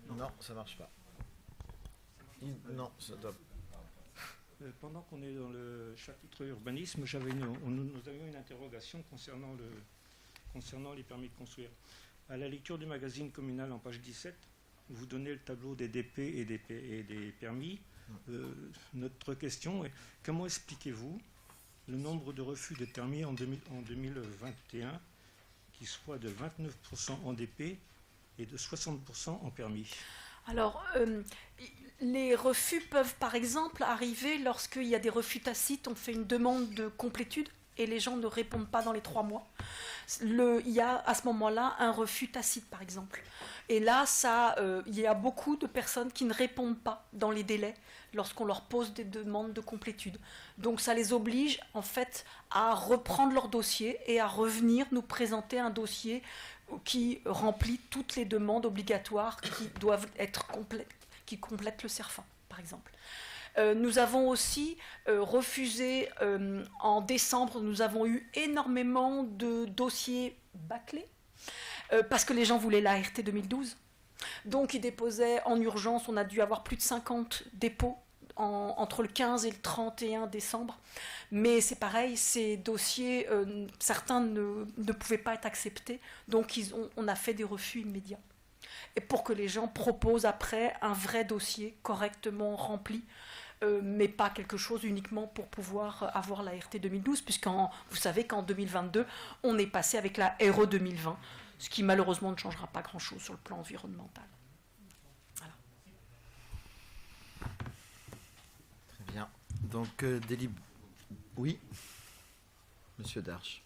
Non, ça marche pas. Non, ça doit. Pendant qu'on est dans le chapitre urbanisme, nous avions une interrogation concernant les permis de construire. À la lecture du magazine communal en page 17, vous donnez le tableau des DP et des permis. Notre question est, comment expliquez-vous le nombre de refus de permis en 2021, qui soit de 29% en DP et de 60% en permis? Alors, les refus peuvent par exemple arriver lorsqu'il y a des refus tacites, on fait une demande de complétude et les gens ne répondent pas dans les 3 mois. Il y a à ce moment-là un refus tacite par exemple. Et là, il y a beaucoup de personnes qui ne répondent pas dans les délais lorsqu'on leur pose des demandes de complétude. Donc ça les oblige en fait à reprendre leur dossier et à revenir nous présenter un dossier qui remplit toutes les demandes obligatoires qui doivent être qui complètent le CERFA, par exemple. Nous avons aussi refusé, en décembre, nous avons eu énormément de dossiers bâclés, parce que les gens voulaient la RT 2012. Donc ils déposaient en urgence, on a dû avoir plus de 50 dépôts entre le 15 et le 31 décembre. Mais c'est pareil, ces dossiers, certains ne pouvaient pas être acceptés, donc on a fait des refus immédiats. Et pour que les gens proposent après un vrai dossier correctement rempli, mais pas quelque chose uniquement pour pouvoir avoir la RT 2012, puisque vous savez qu'en 2022, on est passé avec la RE 2020, ce qui malheureusement ne changera pas grand-chose sur le plan environnemental. Voilà. Très bien. Donc, oui, Monsieur Darche.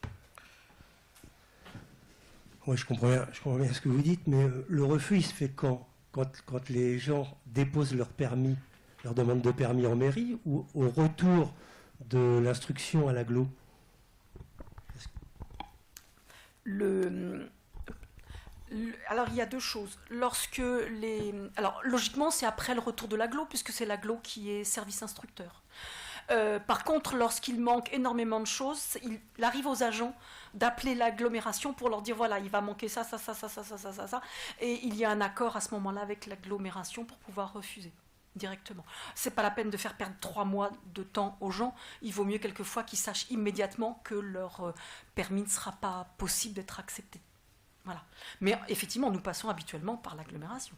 Oui, je comprends bien ce que vous dites, mais le refus, il se fait quand les gens déposent leur permis, leur demande de permis en mairie, ou au retour de l'instruction à l'agglo? Alors, il y a deux choses. Alors, logiquement, c'est après le retour de l'agglo, puisque c'est l'agglo qui est service instructeur. Par contre, lorsqu'il manque énormément de choses, il arrive aux agents d'appeler l'agglomération pour leur dire voilà, il va manquer ça, et il y a un accord à ce moment-là avec l'agglomération pour pouvoir refuser directement. C'est pas la peine de faire perdre 3 mois de temps aux gens. Il vaut mieux quelquefois qu'ils sachent immédiatement que leur permis ne sera pas possible d'être accepté. Voilà. Mais effectivement, nous passons habituellement par l'agglomération.